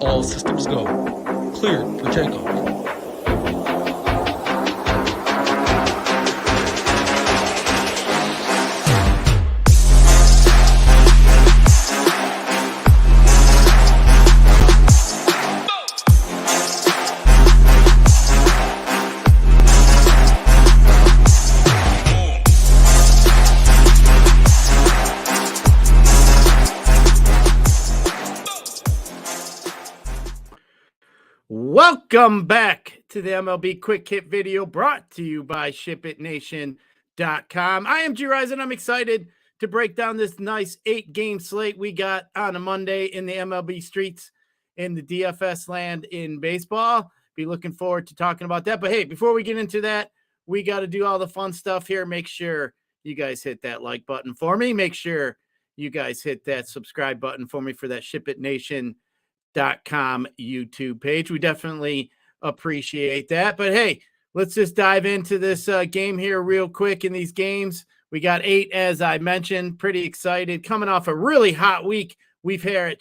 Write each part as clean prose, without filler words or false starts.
All systems go. Cleared for takeoff. Welcome back to the MLB Quick Hit video brought to you by SHIPITNation.com. I am Gyiraszin. I'm excited to break down this nice 8-game slate we got on a Monday in the MLB streets in the DFS land in baseball. Be looking forward to talking about that. But hey, before we get into that, we got to do all the fun stuff here. Make sure you guys hit that like button for me. Make sure you guys hit that subscribe button for me for that SHIPITNation.com YouTube page. We definitely appreciate that. But hey, let's just dive into this game here real quick. In these games, we got 8, as I mentioned. Pretty excited. Coming off a really hot week we've had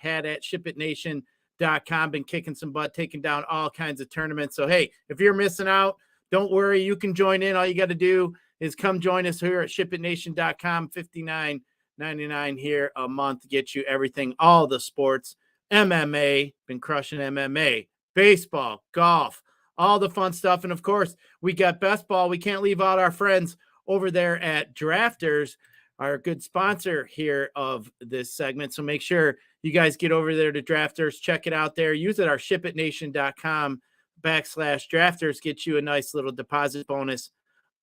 at SHIPITNation.com. Been kicking some butt, taking down all kinds of tournaments. So hey, if you're missing out, don't worry. You can join in. All you got to do is come join us here at SHIPITNation.com. $59.99 here a month. Get you everything, all the sports. MMA, been crushing MMA, baseball, golf, all the fun stuff. And of course, we got best ball. We can't leave out our friends over there at Drafters, our good sponsor here of this segment. So make sure you guys get over there to Drafters, check it out there. Use it, our SHIPITNation.com/Drafters, get you a nice little deposit bonus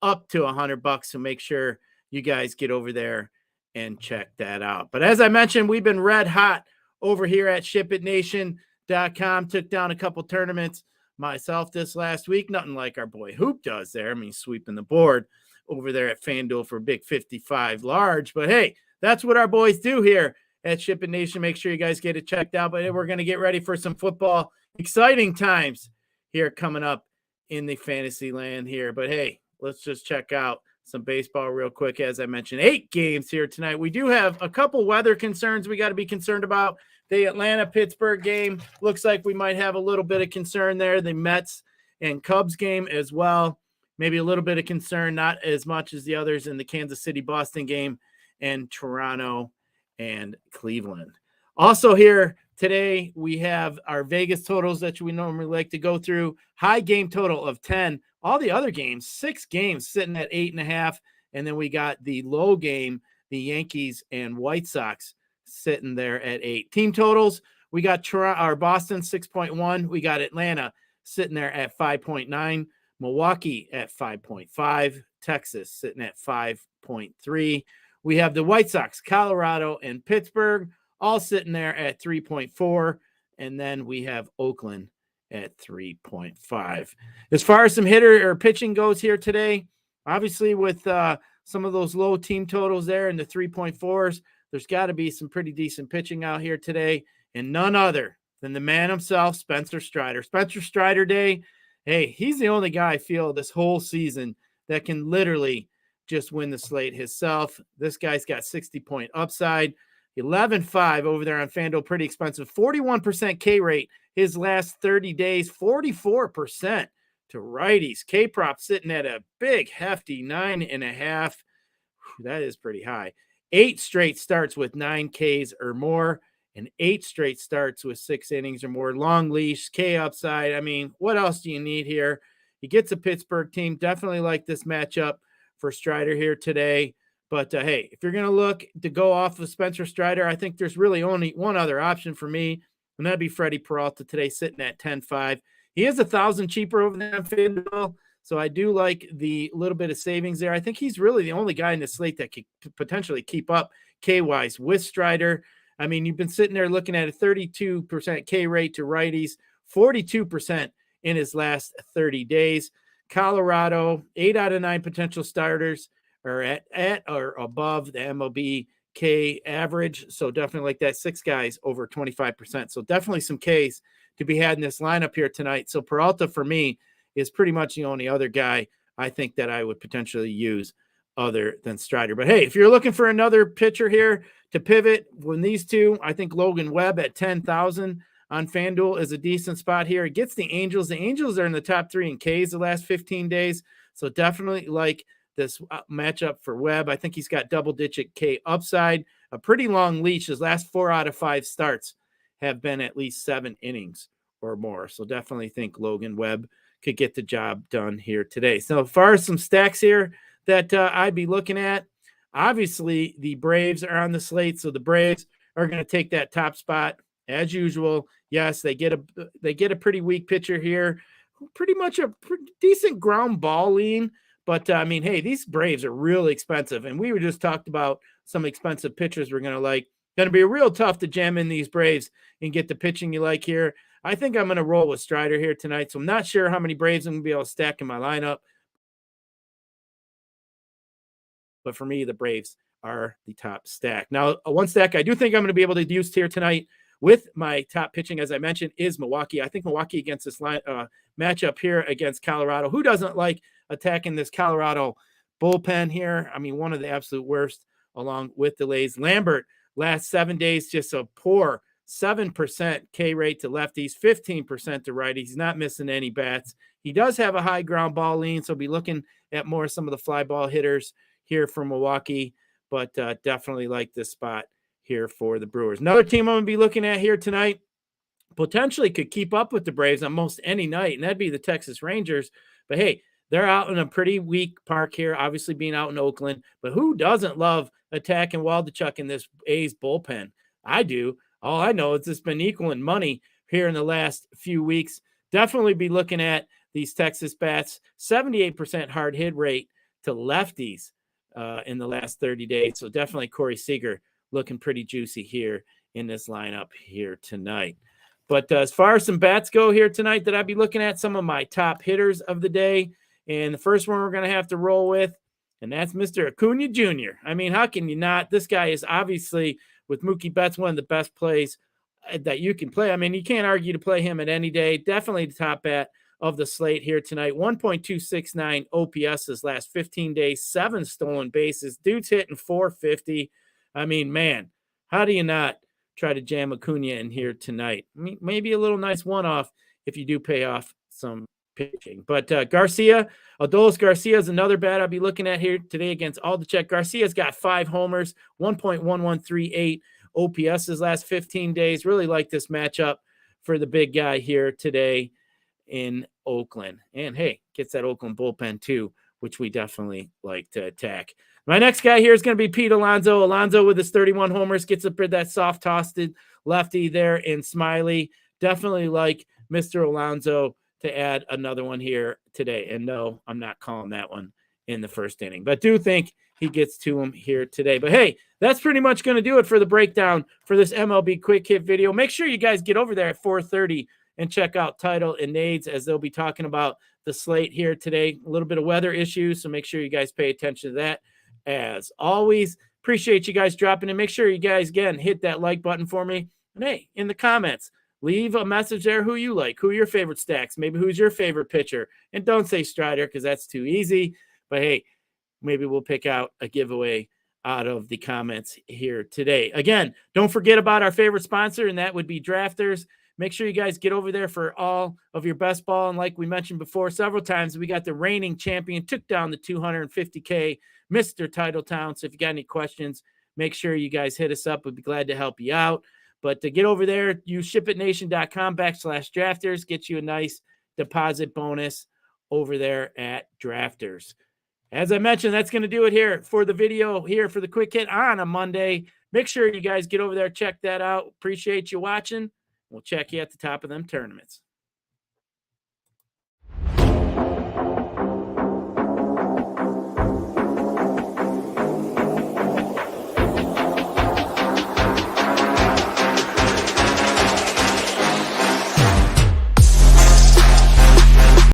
up to $100. So make sure you guys get over there and check that out. But as I mentioned, we've been red hot over here at SHIPITNation.com. Took down a couple tournaments myself this last week. Nothing like our boy Hoop does there. I mean, sweeping the board over there at FanDuel for big 55 large. But hey, that's what our boys do here at SHIPIT Nation. Make sure you guys get it checked out. But we're going to get ready for some football. Exciting times here coming up in the fantasy land here. But hey, let's just check out some baseball real quick. As I mentioned, 8 games here tonight. We do have a couple weather concerns we got to be concerned about. The Atlanta-Pittsburgh game looks like we might have a little bit of concern there. The Mets and Cubs game as well. Maybe a little bit of concern, not as much as the others in the Kansas City-Boston game and Toronto and Cleveland. Also here today, we have our Vegas totals that we normally like to go through. High game total of 10. All the other games, 6 games sitting at 8.5. And then we got the low game, the Yankees and White Sox sitting there at 8. Team totals, we got Boston 6.1. We got Atlanta sitting there at 5.9. Milwaukee at 5.5. Texas sitting at 5.3. We have the White Sox, Colorado, and Pittsburgh all sitting there at 3.4. And then we have Oakland at 3.5. As far as some hitter or pitching goes here today, obviously with some of those low team totals there in the 3.4s, there's got to be some pretty decent pitching out here today, and none other than the man himself, Spencer Strider. Spencer Strider Day, hey, he's the only guy I feel this whole season that can literally just win the slate himself. This guy's got 60-point upside, 11.5 over there on FanDuel, pretty expensive, 41% K rate his last 30 days, 44% to righties. K-prop sitting at a big, hefty 9.5. That is pretty high. 8 straight starts with 9 Ks or more, and 8 straight starts with 6 innings or more. Long leash, K upside. I mean, what else do you need here? He gets a Pittsburgh team. Definitely like this matchup for Strider here today. But, hey, if you're going to look to go off of Spencer Strider, I think there's really only one other option for me, and that'd be Freddie Peralta today sitting at 10.5. He is $1,000 cheaper over there on FanDuel. So I do like the little bit of savings there. I think he's really the only guy in the slate that could potentially keep up K-wise with Strider. I mean, you've been sitting there looking at a 32% K rate to righties, 42% in his last 30 days. Colorado, 8 out of 9 potential starters are at or above the MLB K average. So definitely like that. 6 guys over 25%. So definitely some Ks to be had in this lineup here tonight. So Peralta for me is pretty much the only other guy I think that I would potentially use other than Strider. But hey, if you're looking for another pitcher here to pivot when these two, I think Logan Webb at 10,000 on FanDuel is a decent spot here. It gets the Angels. The Angels are in the top 3 in Ks the last 15 days. So definitely like this matchup for Webb. I think he's got double-digit K upside, a pretty long leash. His last 4 out of 5 starts have been at least 7 innings or more. So definitely think Logan Webb could get the job done here today. So as far as some stacks here that I'd be looking at, obviously the Braves are on the slate. So the Braves are going to take that top spot as usual. Yes, they get a pretty weak pitcher here, pretty much a decent ground ball lean. But I mean, hey, these Braves are really expensive. And we were just talked about some expensive pitchers we're going to like. Going to be real tough to jam in these Braves and get the pitching you like here. I think I'm going to roll with Strider here tonight. So I'm not sure how many Braves I'm going to be able to stack in my lineup. But for me, the Braves are the top stack. Now, one stack I do think I'm going to be able to use here tonight with my top pitching, as I mentioned, is Milwaukee. I think Milwaukee against this matchup here against Colorado. Who doesn't like attacking this Colorado bullpen here? I mean, one of the absolute worst along with the Lays. Lambert, last 7 days, just a poor 7% K rate to lefties, 15% to righties. He's not missing any bats. He does have a high ground ball lean, so be looking at more some of the fly ball hitters here from Milwaukee, but definitely like this spot here for the Brewers. Another team I'm going to be looking at here tonight, potentially could keep up with the Braves on most any night, and that'd be the Texas Rangers. But hey, they're out in a pretty weak park here, obviously being out in Oakland. But who doesn't love attacking Waldichuk in this A's bullpen? I do. All I know is it's been equaling money here in the last few weeks. Definitely be looking at these Texas bats. 78% hard hit rate to lefties in the last 30 days. So definitely Corey Seager looking pretty juicy here in this lineup here tonight. But as far as some bats go here tonight that I'd be looking at, some of my top hitters of the day. And the first one we're going to have to roll with, and that's Mr. Acuna Jr. I mean, how can you not? This guy is obviously, with Mookie Betts, one of the best plays that you can play. I mean, you can't argue to play him at any day. Definitely the top bat of the slate here tonight. 1.269 OPS his last 15 days, 7 stolen bases. Dude's hitting 450. I mean, man, how do you not try to jam Acuna in here tonight? I mean, maybe a little nice one-off if you do pay off some pitching. But Garcia, Adolis Garcia is another bat I'll be looking at here today against Aldachek. Garcia's got 5 homers, 1.1138 OPS his last 15 days. Really like this matchup for the big guy here today in Oakland. And hey, gets that Oakland bullpen too, which we definitely like to attack. My next guy here is going to be Pete Alonso. Alonso with his 31 homers gets up with that soft-tossed lefty there in Smiley. Definitely like Mr. Alonso to add another one here today. And no, I'm not calling that one in the first inning, but do think he gets to him here today. But hey, that's pretty much going to do it for the breakdown for this MLB quick hit video. Make sure you guys get over there at 4:30 and check out Title and Nades, as they'll be talking about the slate here today. A little bit of weather issues, so make sure you guys pay attention to that. As always, appreciate you guys dropping in. Make sure you guys, again, hit that like button for me. And hey, in the comments, leave a message there who you like, who your favorite stacks, maybe who's your favorite pitcher. And don't say Strider because that's too easy. But hey, maybe we'll pick out a giveaway out of the comments here today. Again, don't forget about our favorite sponsor, and that would be Drafters. Make sure you guys get over there for all of your best ball. And like we mentioned before several times, we got the reigning champion, took down the 250K, Mr. Titletown. So if you got any questions, make sure you guys hit us up. We'd be glad to help you out. But to get over there, use shipitnation.com/drafters, get you a nice deposit bonus over there at Drafters. As I mentioned, that's going to do it here for the video here for the quick hit on a Monday. Make sure you guys get over there, check that out. Appreciate you watching. We'll check you at the top of them tournaments.